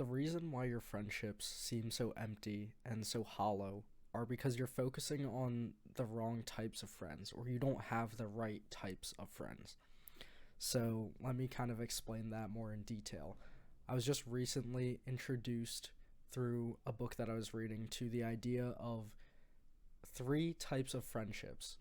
the reason why your friendships seem so empty and so hollow are because you're focusing on the wrong types of friends, or you don't have the right types of friends. So let me kind of explain that more in detail. I was just recently introduced through a book that I was reading to the idea of three types of friendships.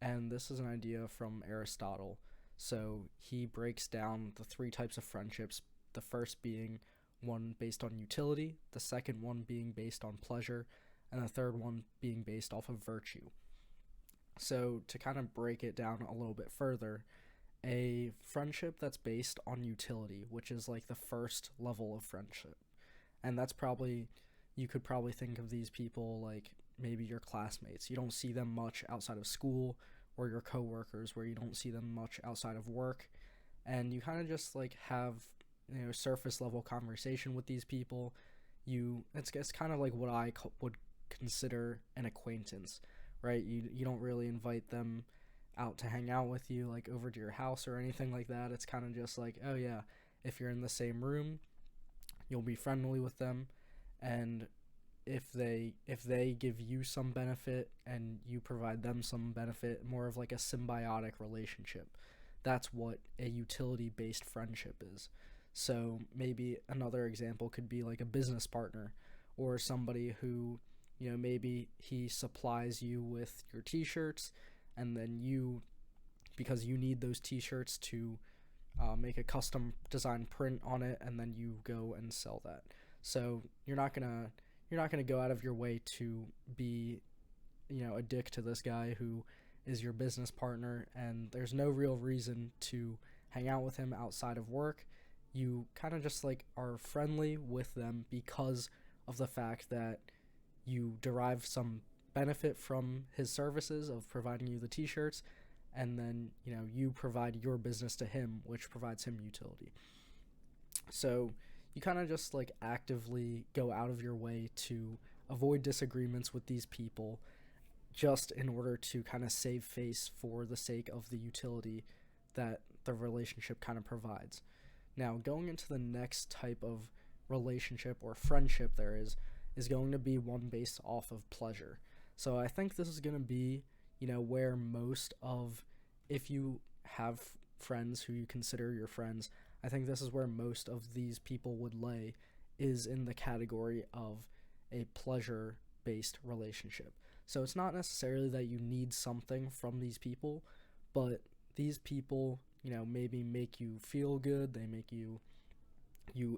And this is an idea from Aristotle. So he breaks down the three types of friendships, the first being one based on utility, the second one being based on pleasure, and the third one being based off of virtue. So, to kind of break it down a little bit further, a friendship that's based on utility, which is like the first level of friendship. And that's probably, you could probably think of these people like maybe your classmates. You don't see them much outside of school, or your coworkers, where you don't see them much outside of work. And you kind of just like have, surface level conversation with these people. It's kind of like what would consider an acquaintance, right? You don't really invite them out to hang out with you, like over to your house or anything like that. It's kind of just like, oh yeah, if you're in the same room, you'll be friendly with them, and if they give you some benefit and you provide them some benefit, more of like a symbiotic relationship. That's what a utility based friendship is. So maybe another example could be like a business partner, or somebody who, maybe he supplies you with your t-shirts, and then you, because you need those t-shirts to make a custom design print on it, and then you go and sell that. So you're not gonna go out of your way to be, a dick to this guy who is your business partner, and there's no real reason to hang out with him outside of work. You kind of just like are friendly with them because of the fact that you derive some benefit from his services of providing you the t-shirts, and then you provide your business to him, which provides him utility. So you kind of just like actively go out of your way to avoid disagreements with these people, just in order to kind of save face for the sake of the utility that the relationship kind of provides. Now, going into the next type of relationship or friendship there is going to be one based off of pleasure. So I think this is going to be, where most of, if you have friends who you consider your friends, I think this is where most of these people would lay, is in the category of a pleasure based relationship. So it's not necessarily that you need something from these people, but these people, maybe make you feel good, they make you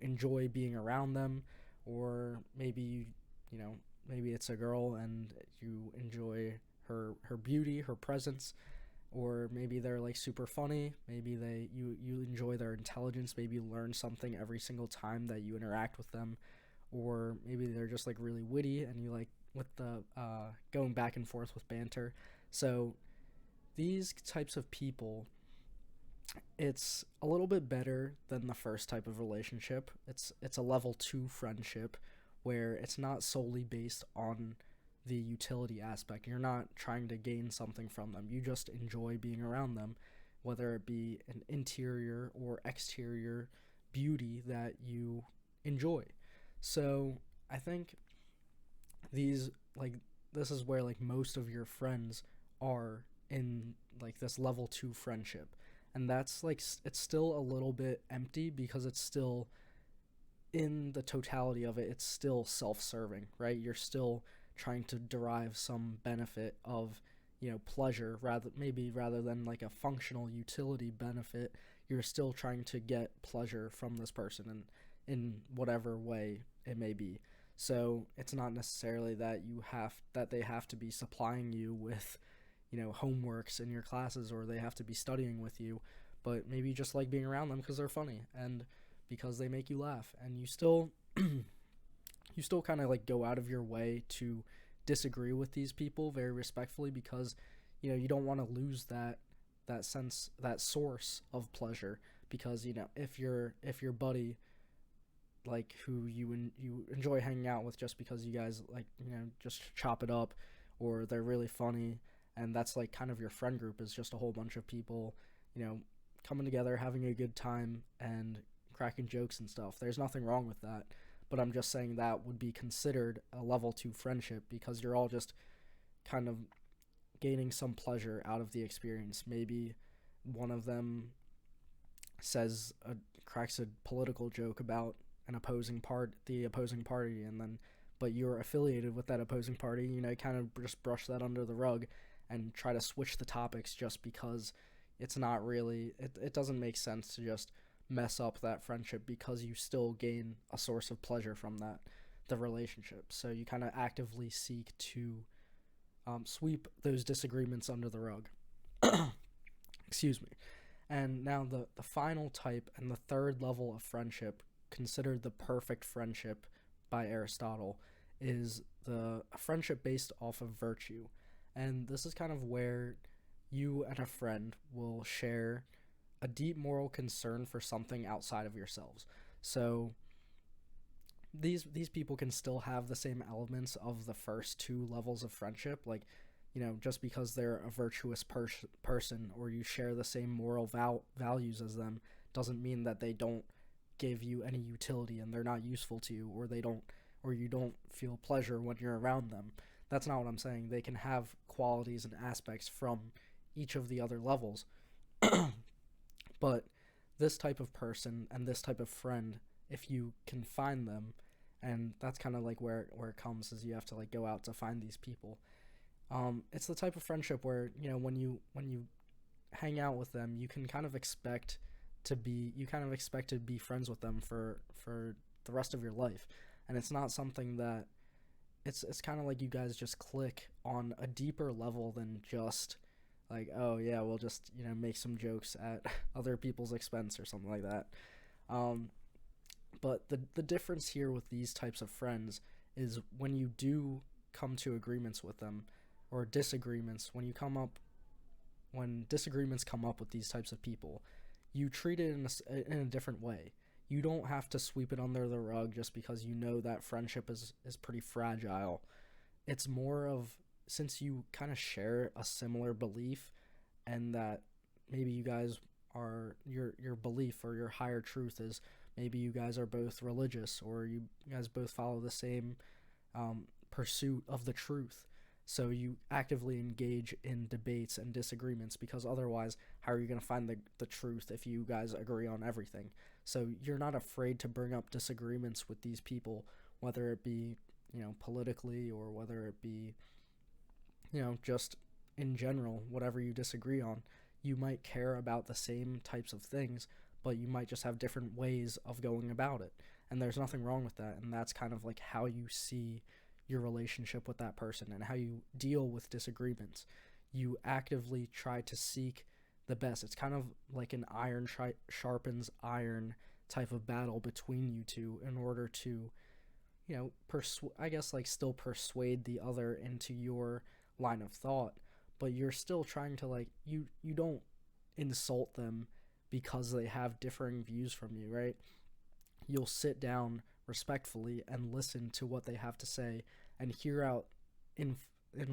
enjoy being around them, or maybe maybe it's a girl and you enjoy her beauty, her presence, or maybe they're like super funny, maybe you enjoy their intelligence, maybe you learn something every single time that you interact with them, or maybe they're just like really witty and you like with the going back and forth with banter. So these types of people, it's a little bit better than the first type of relationship. It's a level 2 friendship where it's not solely based on the utility aspect. You're not trying to gain something from them. You just enjoy being around them, whether it be an interior or exterior beauty that you enjoy. So, I think these like this is where like most of your friends are in like this level 2 friendship. And that's like it's still a little bit empty because it's still, in the totality of it, it's still self-serving, right? You're still trying to derive some benefit of, pleasure, rather than like a functional utility benefit. You're still trying to get pleasure from this person, and in whatever way it may be. So it's not necessarily that they have to be supplying you with, homeworks in your classes, or they have to be studying with you, but maybe you just like being around them because they're funny and because they make you laugh, and you still kind of like go out of your way to disagree with these people very respectfully, because you don't want to lose that sense, that source of pleasure, because if your buddy, like, who you enjoy hanging out with just because you guys like, just chop it up, or they're really funny, and that's like kind of your friend group, is just a whole bunch of people, you know coming together, having a good time, and cracking jokes and stuff. There's nothing wrong with that. but I'm just saying that would be considered a level 2 friendship because you're all just kind of gaining some pleasure out of the experience. Maybe one of them cracks a political joke about the opposing party, and then but you're affiliated with that opposing party, kind of just brush that under the rug and try to switch the topics just because it's not really it doesn't make sense to just mess up that friendship because you still gain a source of pleasure from the relationship. So you kind of actively seek to sweep those disagreements under the rug. Excuse me. And now the final type and the third level of friendship, considered the perfect friendship by Aristotle, is the friendship based off of virtue. And this is kind of where you and a friend will share a deep moral concern for something outside of yourselves. So these people can still have the same elements of the first two levels of friendship, like just because they're a virtuous person or you share the same moral values as them doesn't mean that they don't give you any utility and they're not useful to you, or you don't feel pleasure when you're around them. That's not what I'm saying. They can have qualities and aspects from each of the other levels. But this type of person and this type of friend, if you can find them, and that's kind of like where it comes, is you have to like go out to find these people. It's the type of friendship where when you hang out with them, you kind of expect to be friends with them for the rest of your life, and it's not something that it's kind of like you guys just click on a deeper level than just like, oh yeah, we'll just make some jokes at other people's expense or something like that. But the difference here with these types of friends is when you do come to agreements with them, or disagreements, when disagreements come up with these types of people, you treat it in a different way. You don't have to sweep it under the rug just because that friendship is pretty fragile. It's more of, since you kind of share a similar belief, and that maybe you guys are your belief or your higher truth is, maybe you guys are both religious, or you guys both follow the same pursuit of the truth. So you actively engage in debates and disagreements, because otherwise, how are you going to find the truth if you guys agree on everything? So you're not afraid to bring up disagreements with these people, whether it be, politically, or whether it be, just in general, whatever you disagree on. You might care about the same types of things, but you might just have different ways of going about it. And there's nothing wrong with that. And that's kind of like how you see your relationship with that person and how you deal with disagreements. You actively try to seek the best. It's kind of like an iron sharpens iron type of battle between you two, in order to, still persuade the other into your line of thought, but you're still trying to, like, you don't insult them because they have differing views from you, right? You'll sit down respectfully and listen to what they have to say and hear out in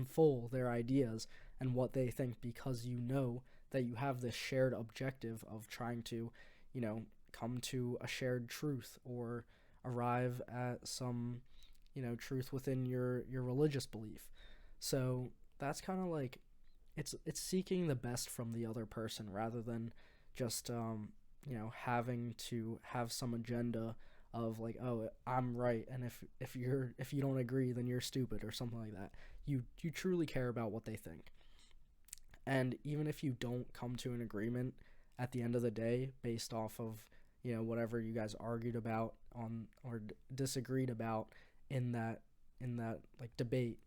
full their ideas and what they think, because that you have this shared objective of trying to, come to a shared truth, or arrive at some, truth within your religious belief. So that's kind of like, it's seeking the best from the other person, rather than just having to have some agenda of like, oh, I'm right, and if you don't agree, then you're stupid, or something like that. You truly care about what they think. And even if you don't come to an agreement at the end of the day, based off of whatever you guys argued about or disagreed about in that like debate,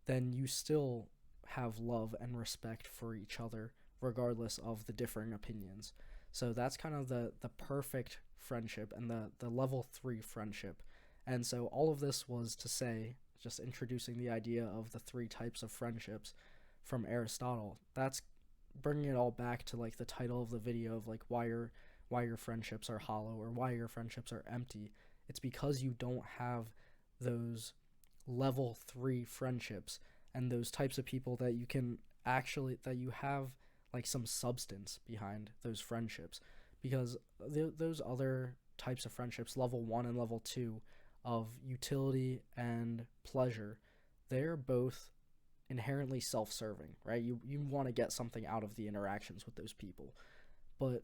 then you still have love and respect for each other regardless of the differing opinions. So that's kind of the perfect friendship, and the level 3 friendship. And so all of this was to say, just introducing the idea of the 3 types of friendships from Aristotle. That's bringing it all back to like the title of the video of like why your friendships are hollow, or why your friendships are empty. It's because you don't have those level 3 friendships, and those types of people that you have like some substance behind those friendships. Because those other types of friendships, level 1 and level 2, of utility and pleasure, they're both inherently self-serving, right? You want to get something out of the interactions with those people, but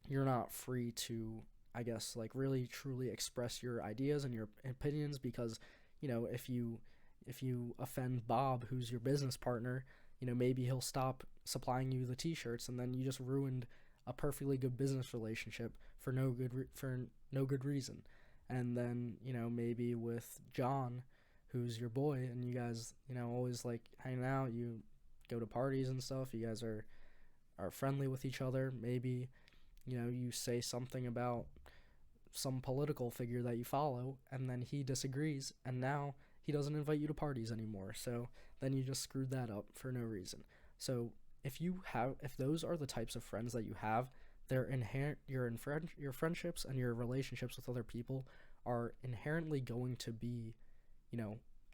you're not free to, I guess, like really truly express your ideas and your opinions, because if you offend Bob, who's your business partner, maybe he'll stop supplying you the t-shirts, and then you just ruined a perfectly good business relationship for no good reason. And then, maybe with John, who's your boy, and you guys, always like hanging out, you go to parties and stuff, you guys are friendly with each other. Maybe, you say something about some political figure that you follow, and then he disagrees, and now he doesn't invite you to parties anymore. So then you just screwed that up for no reason. So if those are the types of friends that you have, they're inherent. Your friendships and your relationships with other people are inherently going to be,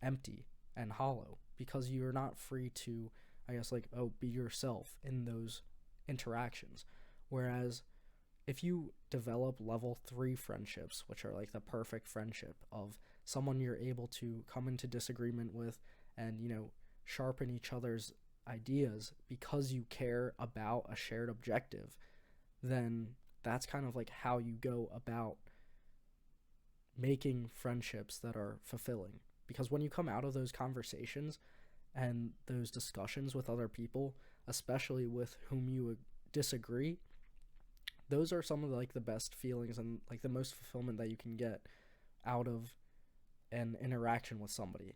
empty and hollow, because you're not free to, I guess, like, be yourself in those interactions. Whereas if you develop level 3 friendships, which are like the perfect friendship of someone you're able to come into disagreement with, and sharpen each other's ideas because you care about a shared objective, then that's kind of like how you go about making friendships that are fulfilling. Because when you come out of those conversations and those discussions with other people, especially with whom you disagree, those are some of the best feelings and like the most fulfillment that you can get out of an interaction with somebody.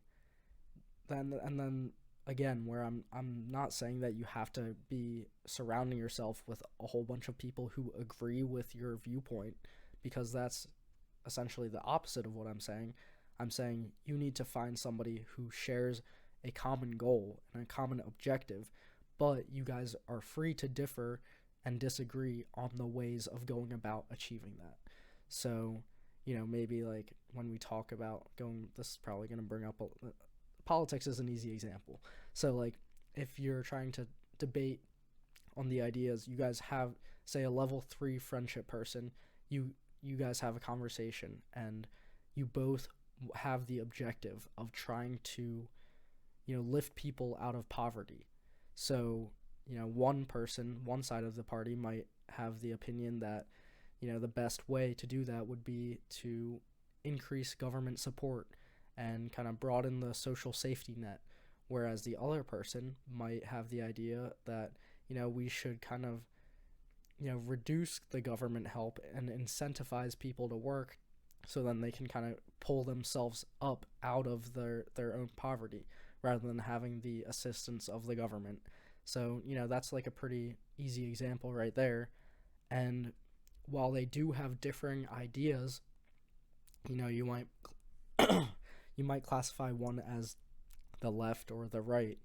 Then again, where I'm not saying that you have to be surrounding yourself with a whole bunch of people who agree with your viewpoint, because that's essentially the opposite of what I'm saying. I'm saying you need to find somebody who shares a common goal and a common objective, but you guys are free to differ and disagree on the ways of going about achieving that. So, maybe like when we talk about this is probably going to bring up politics is an easy example. So, like, if you're trying to debate on the ideas, you guys have, say, a level 3 friendship person, you guys have a conversation, and you both have the objective of trying to, lift people out of poverty. So, one side of the party might have the opinion that, the best way to do that would be to increase government support and kind of broaden the social safety net. Whereas the other person might have the idea that, we should kind of, reduce the government help and incentivize people to work, so then they can kind of pull themselves up out of their own poverty rather than having the assistance of the government. So, that's like a pretty easy example right there. And while they do have differing ideas, you might you might classify one as the left or the right,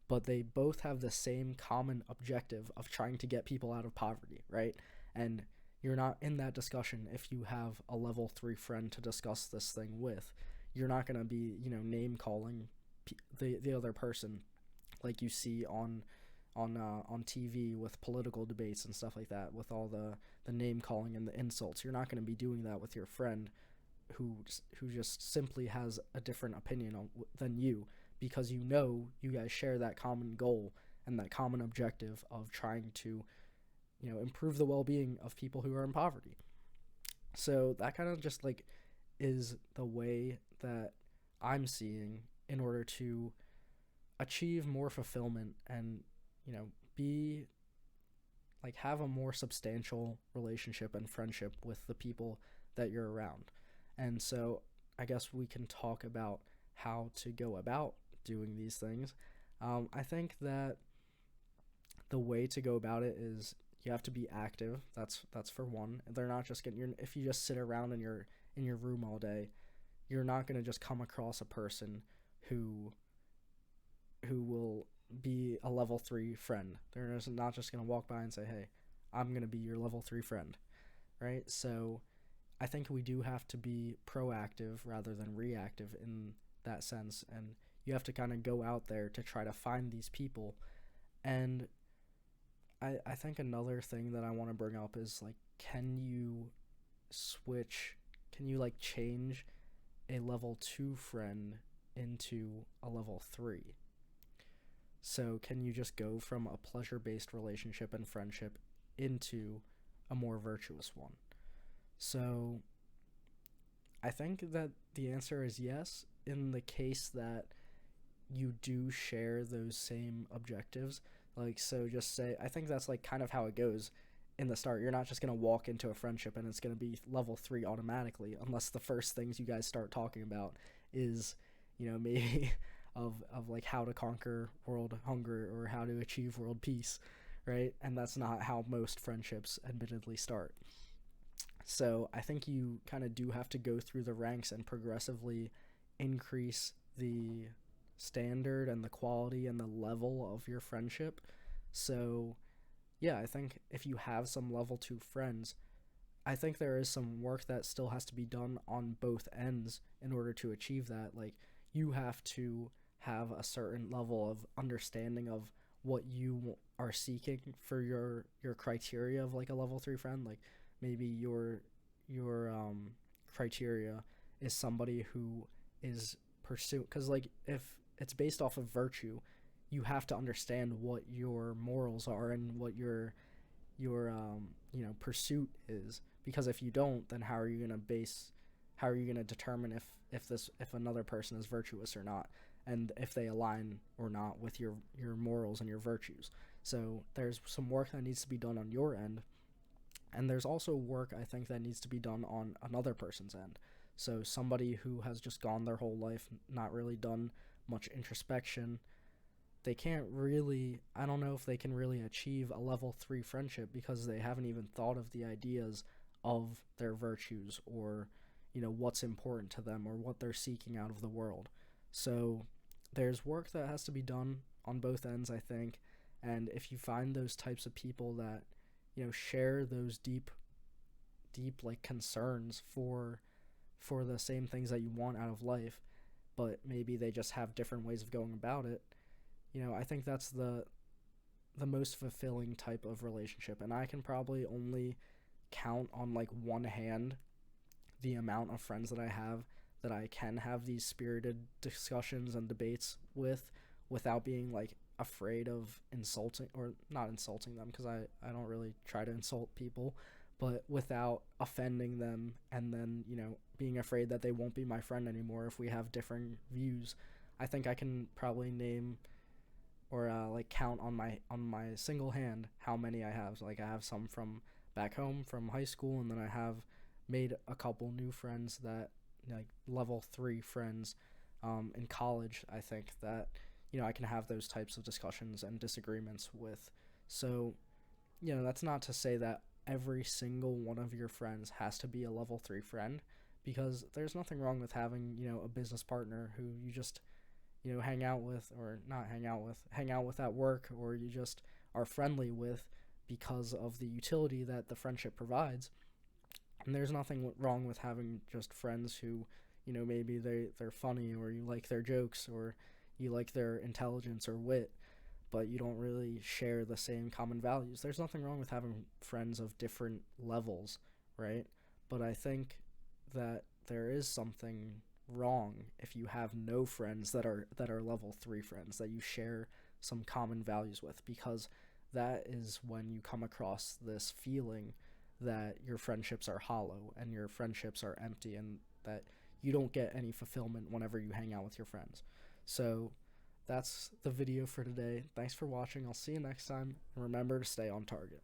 but they both have the same common objective of trying to get people out of poverty, right? And you're not in that discussion if you have a level 3 friend to discuss this thing with. You're not going to be, name calling the other person like you see on TV with political debates and stuff like that, with all the name calling and the insults. You're not going to be doing that with your friend who just simply has a different opinion than you, because you guys share that common goal and that common objective of trying to, improve the well-being of people who are in poverty. So that kind of just like is the way that I'm seeing in order to achieve more fulfillment and, be like have a more substantial relationship and friendship with the people that you're around. And so I guess we can talk about how to go about doing these things. I think that the way to go about it is you have to be active. That's for one. They're not just if you just sit around in your room all day, you're not going to just come across a person who will be a level 3 friend. They're just not just going to walk by and say, "Hey, I'm going to be your level 3 friend." Right? So I think we do have to be proactive rather than reactive in that sense, and you have to kind of go out there to try to find these people. And I think another thing that I want to bring up is like, can you like change a level 2 friend into a level 3? So, can you just go from a pleasure based relationship and friendship into a more virtuous one? So, I think that the answer is yes, in the case that you do share those same objectives. Like, so just say, I think that's like kind of how it goes in the start. You're not just going to walk into a friendship and it's going to be level 3 automatically, unless the first things you guys start talking about is, maybe of like how to conquer world hunger or how to achieve world peace, right? And that's not how most friendships admittedly start. So I think you kind of do have to go through the ranks and progressively increase the standard and the quality and the level of your friendship. So, yeah, I think if you have some level 2 friends, I think there is some work that still has to be done on both ends in order to achieve that. Like, you have to have a certain level of understanding of what you are seeking for your criteria of like a level 3 friend. Like, maybe your criteria is somebody who is pursue, because like if it's based off of virtue, you have to understand what your morals are and what your pursuit is, because if you don't, then how are you going to determine if another person is virtuous or not, and if they align or not with your morals and your virtues. So there's some work that needs to be done on your end, and there's also work I think that needs to be done on another person's end. So somebody who has just gone their whole life not really done much introspection, they can't really, I don't know if they can really achieve a level 3 friendship because they haven't even thought of the ideas of their virtues, or what's important to them or what they're seeking out of the world. So there's work that has to be done on both ends, I think. And if you find those types of people that share those deep like concerns for the same things that you want out of life, but maybe they just have different ways of going about it, I think that's the most fulfilling type of relationship. And I can probably only count on like one hand the amount of friends that I have that I can have these spirited discussions and debates with without being like afraid of insulting, or not insulting them, because I don't really try to insult people, but without offending them, and then being afraid that they won't be my friend anymore if we have different views. I think I can probably name or like count on my single hand how many I have. So, like, I have some from back home from high school, and then I have made a couple new friends that like level 3 friends in college. I think that I can have those types of discussions and disagreements with. So that's not to say that every single one of your friends has to be a level 3 friend, because there's nothing wrong with having a business partner who you just hang out with, or not hang out with at work, or you just are friendly with because of the utility that the friendship provides. And there's nothing wrong with having just friends who maybe they're funny, or you like their jokes, or you like their intelligence or wit, but you don't really share the same common values. There's nothing wrong with having friends of different levels, right? But I think that there is something wrong if you have no friends that are level 3 friends that you share some common values with, because that is when you come across this feeling that your friendships are hollow and your friendships are empty, and that you don't get any fulfillment whenever you hang out with your friends. So that's the video for today. Thanks for watching. I'll see you next time, and remember to stay on target.